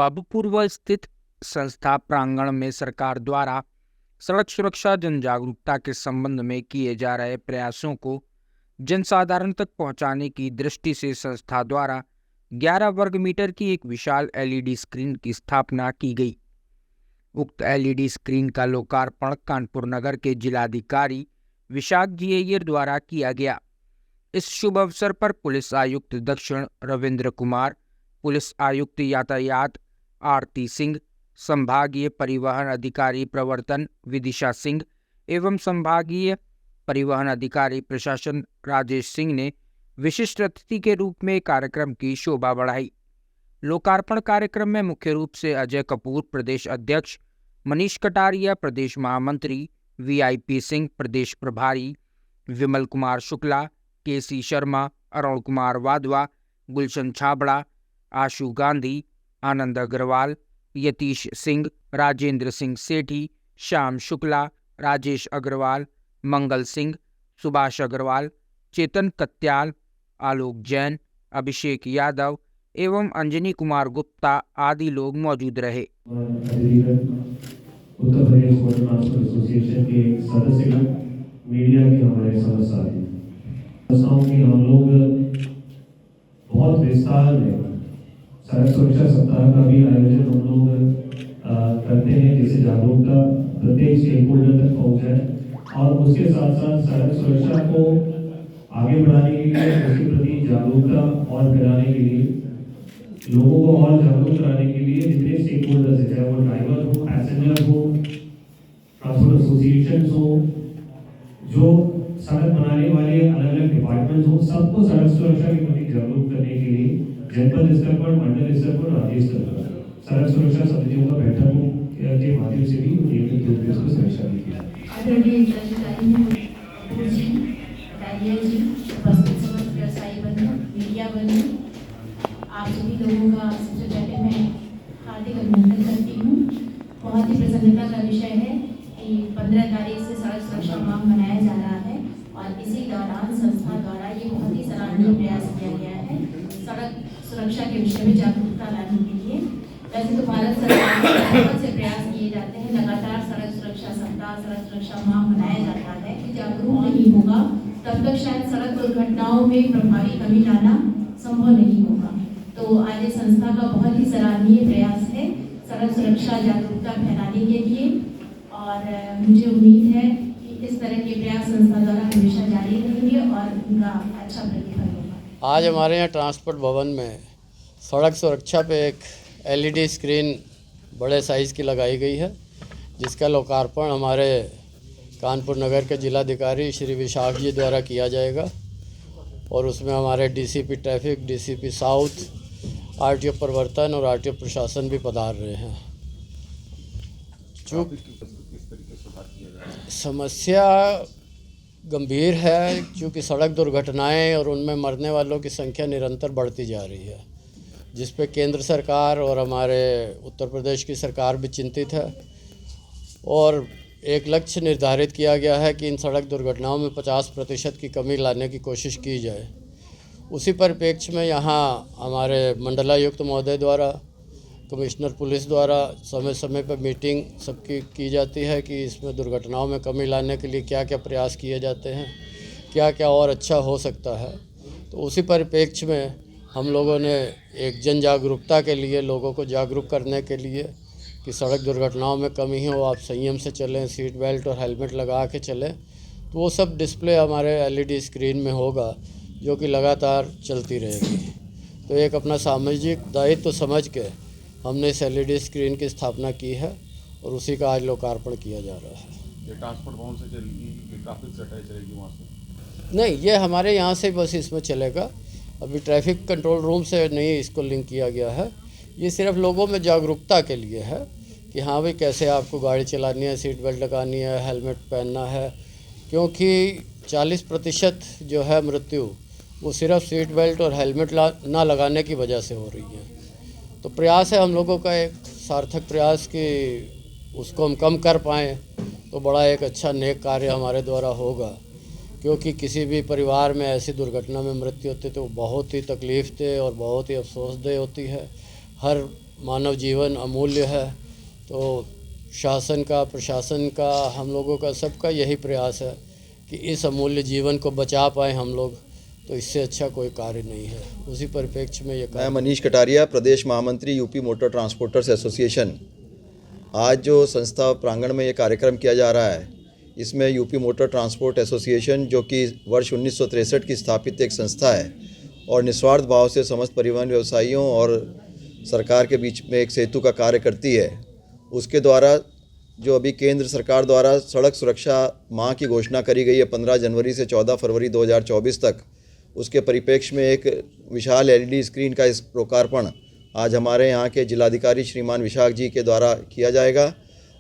बाबूपुरवा स्थित संस्था प्रांगण में सरकार द्वारा सड़क सुरक्षा जन जागरूकता के संबंध में किए जा रहे प्रयासों को जनसाधारण तक पहुंचाने की दृष्टि से संस्था द्वारा 11 वर्ग मीटर की एक विशाल एलईडी स्क्रीन की स्थापना की गई। उक्त एलईडी स्क्रीन का लोकार्पण कानपुर नगर के जिलाधिकारी विशाख जी अय्यर द्वारा किया गया। इस शुभ अवसर पर पुलिस आयुक्त दक्षिण रविंद्र कुमार, पुलिस आयुक्त यातायात आरती सिंह, संभागीय परिवहन अधिकारी प्रवर्तन विदिशा सिंह एवं संभागीय परिवहन अधिकारी प्रशासन राजेश सिंह ने विशिष्ट अतिथि के रूप में कार्यक्रम की शोभा बढ़ाई। लोकार्पण कार्यक्रम में मुख्य रूप से अजय कपूर प्रदेश अध्यक्ष, मनीष कटारिया प्रदेश महामंत्री, वीआईपी सिंह प्रदेश प्रभारी, विमल कुमार शुक्ला, केसी शर्मा, अरुण कुमार वाधवा, गुलशन छाबड़ा, आशु गांधी, आनंद अग्रवाल, यतीश सिंह, राजेंद्र सिंह सेठी, श्याम शुक्ला, राजेश अग्रवाल, मंगल सिंह, सुभाष अग्रवाल, चेतन कत्याल, आलोक जैन, अभिषेक यादव एवं अंजनी कुमार गुप्ता आदि लोग मौजूद रहे। Uttar Pradesh motor transport association के सदस्यगण, मीडिया के हमारे सदस्य की हम लोग बहुत विस्तार में सड़क सुरक्षा सप्ताह का भी आयोजन हम लोग करते हैं, जिससे जागरूकता प्रत्येक स्टेक होल्डर तक पहुँच जाए और उसके साथ साथ सड़क सुरक्षा को आगे बढ़ाने के लिए, उसके प्रति जागरूकता और फैलाने के लिए, लोगों को और जागरूक कराने के लिए जितने स्टेक होल्डर्स हैं, चाहे वो ड्राइवर हो, पैसेंजर हो, ट्रांसपोर्ट एसोसिएशन हो, जो सड़क बनाने वाले अलग अलग डिपार्टमेंट हो, सबको सड़क सुरक्षा के प्रति जागरूक करने के लिए जनपद स्तर पर, मंडल स्तर पर, राज्य स्तर पर सड़क सुरक्षा समितियों का बैठकों के माध्यम से भी नियमित रूप से उसको समीक्षा की जाए। आप सभी लोगों का सबसे पहले मैं हार्दिक अभिनंदन करती हूँ। बहुत ही प्रसन्नता का विषय है कि 15 तारीख से सड़क सुरक्षा माह मनाया जा रहा है और इसी दौरान संस्था द्वारा ये बहुत ही सराहनीय प्रयास किया गया है सड़क सुरक्षा के विषय में जागरूकता लाने के लिए। वैसे तो भारत सरकार के बहुत से प्रयास किए जाते हैं, लगातार सड़क सुरक्षा सप्ताह, सड़क सुरक्षा माह मनाया जाता है कि जागरूक नहीं होगा तब तक शायद सड़क दुर्घटनाओं में प्रभावी कमी लाना संभव नहीं होगा। तो आज इस संस्था का बहुत ही सराहनीय प्रयास है सड़क सुरक्षा जागरूकता फैलाने के लिए और मुझे उम्मीद है कि इस तरह के प्रयास संस्था द्वारा हमेशा जारी रहेंगे और उनका अच्छा प्रतिफल होगा। आज हमारे यहाँ ट्रांसपोर्ट भवन में सड़क सुरक्षा पे एक एलईडी स्क्रीन बड़े साइज़ की लगाई गई है, जिसका लोकार्पण हमारे कानपुर नगर के जिलाधिकारी श्री विशाख जी द्वारा किया जाएगा और उसमें हमारे DCP traffic, DCP south, RTO प्रवर्तन और आरटीओ प्रशासन भी पधार रहे हैं। जो समस्या गंभीर है, क्योंकि सड़क दुर्घटनाएं और उनमें मरने वालों की संख्या निरंतर बढ़ती जा रही है, जिस पे केंद्र सरकार और हमारे उत्तर प्रदेश की सरकार भी चिंतित है और एक लक्ष्य निर्धारित किया गया है कि इन सड़क दुर्घटनाओं में 50% की कमी लाने की कोशिश की जाए। उसी परिप्रेक्ष्य में यहाँ हमारे मंडलायुक्त महोदय द्वारा, कमिश्नर पुलिस द्वारा समय समय पर मीटिंग सबकी की जाती है कि इसमें दुर्घटनाओं में कमी लाने के लिए क्या क्या प्रयास किए जाते हैं, क्या क्या और अच्छा हो सकता है। तो उसी परिप्रेक्ष्य में हम लोगों ने एक जन जागरूकता के लिए, लोगों को जागरूक करने के लिए कि सड़क दुर्घटनाओं में कमी हो, आप संयम से चलें, सीट बेल्ट और हेलमेट लगा के चलें, तो वो सब डिस्प्ले हमारे एलईडी स्क्रीन में होगा, जो कि लगातार चलती रहेगी। तो एक अपना सामाजिक दायित्व तो समझ के हमने इस एलईडी स्क्रीन की स्थापना की है और उसी का आज लोकार्पण किया जा रहा है। ये ट्रांसपोर्ट भवन से चलेगी, ट्रैफिक से अटैच रहेगी वहाँ से? नहीं, ये हमारे यहाँ से बस इसमें चलेगा। अभी ट्रैफिक कंट्रोल रूम से नहीं इसको लिंक किया गया है। ये सिर्फ लोगों में जागरूकता के लिए है कि हाँ भाई, कैसे आपको गाड़ी चलानी है, सीट बेल्ट लगानी है, हेलमेट पहनना है, क्योंकि 40% जो है मृत्यु वो सिर्फ सीट बेल्ट और हेलमेट ना लगाने की वजह से हो रही है। तो प्रयास है हम लोगों का, एक सार्थक प्रयास कि उसको हम कम कर पाएँ, तो बड़ा एक अच्छा नेक कार्य हमारे द्वारा होगा। क्योंकि किसी भी परिवार में ऐसी दुर्घटना में मृत्यु होती है तो बहुत ही तकलीफ दे और बहुत ही अफसोसदेह होती है। हर मानव जीवन अमूल्य है। तो शासन का, प्रशासन का, हम लोगों का, सबका यही प्रयास है कि इस अमूल्य जीवन को बचा पाएँ हम लोग। तो इससे अच्छा कोई कार्य नहीं है। उसी परिप्रेक्ष्य में ये मैं कार्य। मनीष कटारिया, प्रदेश महामंत्री यूपी मोटर ट्रांसपोर्टर्स एसोसिएशन। आज जो संस्था प्रांगण में ये कार्यक्रम किया जा रहा है, इसमें यूपी मोटर ट्रांसपोर्ट एसोसिएशन, जो कि वर्ष 1963 की स्थापित एक संस्था है और निस्वार्थ भाव से समस्त परिवहन व्यवसायियों और सरकार के बीच में एक सेतु का कार्य करती है, उसके द्वारा जो अभी केंद्र सरकार द्वारा सड़क सुरक्षा माह की घोषणा करी गई है 15 जनवरी से 14 फरवरी 2024 तक, उसके परिप्रेक्ष्य में एक विशाल LED स्क्रीन का इस लोकार्पण आज हमारे यहाँ के जिलाधिकारी श्रीमान विशाख जी के द्वारा किया जाएगा।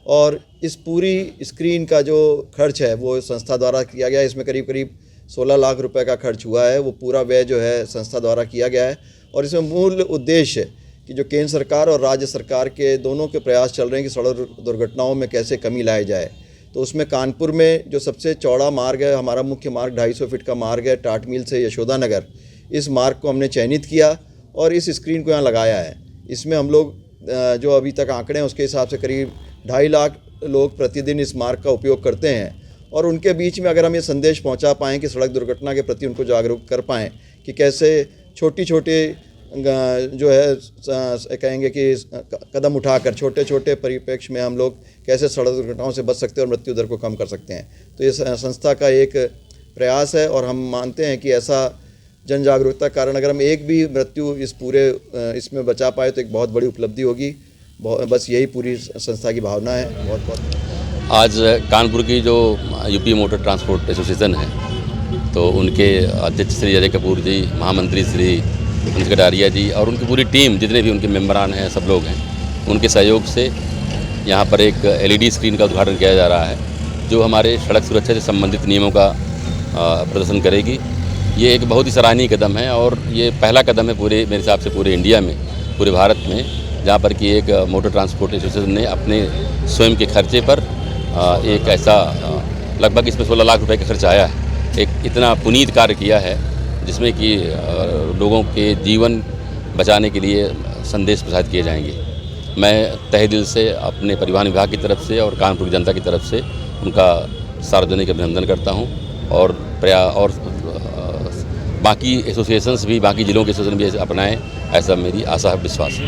और इस पूरी स्क्रीन का जो खर्च है वो संस्था द्वारा किया गया है। इसमें करीब करीब 16 लाख रुपए का खर्च हुआ है। वो पूरा व्यय जो है संस्था द्वारा किया गया है। और इसमें मूल उद्देश्य कि जो केंद्र सरकार और राज्य सरकार के दोनों के प्रयास चल रहे हैं कि सड़क दुर्घटनाओं में कैसे कमी लाई जाए। तो उसमें कानपुर में जो सबसे चौड़ा मार्ग है, हमारा मुख्य मार्ग 250 फीट का मार्ग है, टाट मिल से यशोदा नगर, इस मार्ग को हमने चयनित किया और इस स्क्रीन को यहाँ लगाया है। इसमें हम लोग जो अभी तक आंकड़े हैं उसके हिसाब से करीब 2.5 लाख लोग प्रतिदिन इस मार्ग का उपयोग करते हैं। और उनके बीच में अगर हम ये संदेश पहुंचा पाएँ कि सड़क दुर्घटना के प्रति उनको जागरूक कर पाएँ कि कैसे छोटी छोटी जो है कहेंगे कि कदम उठाकर छोटे छोटे परिप्रेक्ष्य में हम लोग कैसे सड़क दुर्घटनाओं से बच सकते हैं और मृत्यु दर को कम कर सकते हैं। तो ये संस्था का एक प्रयास है और हम मानते हैं कि ऐसा जन जागरूकता के कारण अगर हम एक भी मृत्यु इस पूरे इसमें बचा पाए तो एक बहुत बड़ी उपलब्धि होगी। बस यही पूरी संस्था की भावना है। बहुत बहुत आज कानपुर की जो यूपी मोटर ट्रांसपोर्ट एसोसिएशन है, तो उनके अध्यक्ष श्री अजय कपूर जी, महामंत्री श्री मनीष कटारिया जी और उनकी पूरी टीम, जितने भी उनके मेंबरान हैं, सब लोग हैं, उनके सहयोग से यहाँ पर एक LED स्क्रीन का उद्घाटन किया जा रहा है जो हमारे सड़क सुरक्षा से संबंधित नियमों का प्रदर्शन करेगी। ये एक बहुत ही सराहनीय कदम है और ये पहला कदम है पूरे, मेरे हिसाब से पूरे इंडिया में, पूरे भारत में, जहाँ पर कि एक मोटर ट्रांसपोर्ट एसोसिएशन ने अपने स्वयं के खर्चे पर एक ऐसा लगभग इसमें 16 लाख रुपए का खर्च आया है, एक इतना पुनीत कार्य किया है जिसमें कि लोगों के जीवन बचाने के लिए संदेश प्रसारित किए जाएंगे। मैं तहे दिल से अपने परिवहन विभाग की तरफ से और कानपुर की जनता की तरफ से उनका सार्वजनिक अभिनंदन करता हूं और बाकी एसोसिएशंस भी, बाकी जिलों के एसोसिएशन भी अपनाएं, ऐसा मेरी आशा है, विश्वास है।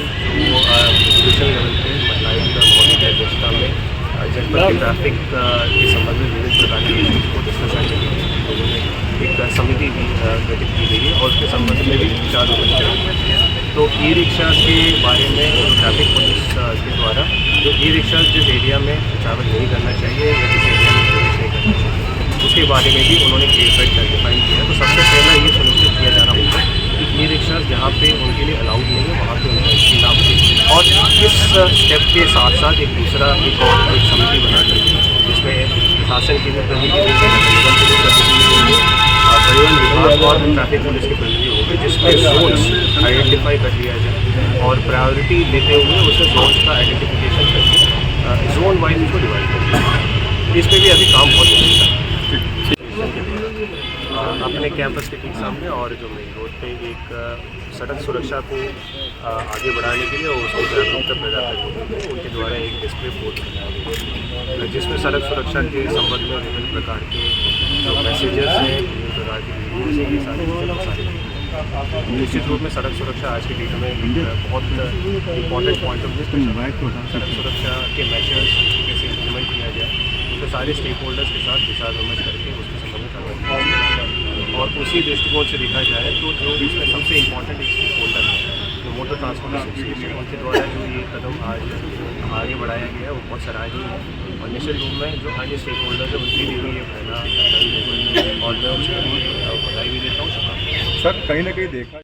जनपद के ट्रैफिक के संबंध में विभिन्न प्रकार के इश्यूज को डिस्कस करने के लिए लोगों ने एक समिति भी गठित की गई है और उसके संबंध में भी विचार विमर्श करेंगे। तो ई-रिक्शा के बारे में ट्रैफिक पुलिस के द्वारा जो ई-रिक्शा जिस एरिया में ट्रैवल नहीं करना चाहिए या जिस एरिया में प्रवेश नहीं करना चाहिए, उसके बारे में भी उन्होंने क्लियर कट डिफाइन किया है। तो सबसे पहला ये सुनिश्चित किया जाना होगा कि ई-रिक्शा जहाँ पे उनके लिए अलाउड नहीं है वहाँ पे उनका एंट्री ना हो। और इस स्टेप के साथ साथ एक दूसरा एक समिति बना करके जिसमें शासन की भी प्रतिनिधि होगी, निगम की भी प्रतिनिधि होगी, परिवहन विभाग और ट्रैफिक पुलिस के प्रतिनिधि होंगे, जिसमें जोन्स आइडेंटिफाई कर लिया जाए और प्रायोरिटी लेते हुए उसे जोन्स का आइडेंटिफिकेशन करके जोन वाइज उसको डिवाइड कर दिया। इस पर भी अभी काम बहुत जरूरी है। अपने कैंपस के ठीक सामने और जो मेन रोड पे एक सड़क सुरक्षा को आगे बढ़ाने के लिए और उसको जागरूकता पैदा करने के लिए उनके द्वारा एक डिस्प्ले बोर्ड बनाया गया जिसमें सड़क सुरक्षा के संबंध में विभिन्न प्रकार के जो मैसेजेस हैं, विभिन्न प्रकार की वीडियोज़ हैं, ये सारी चीज़ें प्रसारित। निश्चित रूप में सड़क सुरक्षा आज की डेट में बहुत इंपॉर्टेंट पॉइंट ऑफ व्यू। सड़क सुरक्षा के मेजर्स कैसे इम्प्लीमेंट किया जाए, तो सारे स्टेक होल्डर्स के साथ विचार विमर्श करके उसके संबंध में कार्रवाई और उसी दृष्टिकोण से देखा जाए तो जो इसमें सबसे इम्पॉर्टेंट एक स्टेक होल्डर है जो मोटर ट्रांसपोर्ट एसोसिएशन, उनके द्वारा जो ये कदम आज आगे बढ़ाया गया है वो बहुत सराहनीय है। और निश्चित रूप में जो अन्य स्टेक होल्डर है उनके लिए भी ये पहला कदम है और मैं उसके लिए बधाई भी देता हूँ। सर, कहीं ना कहीं देखा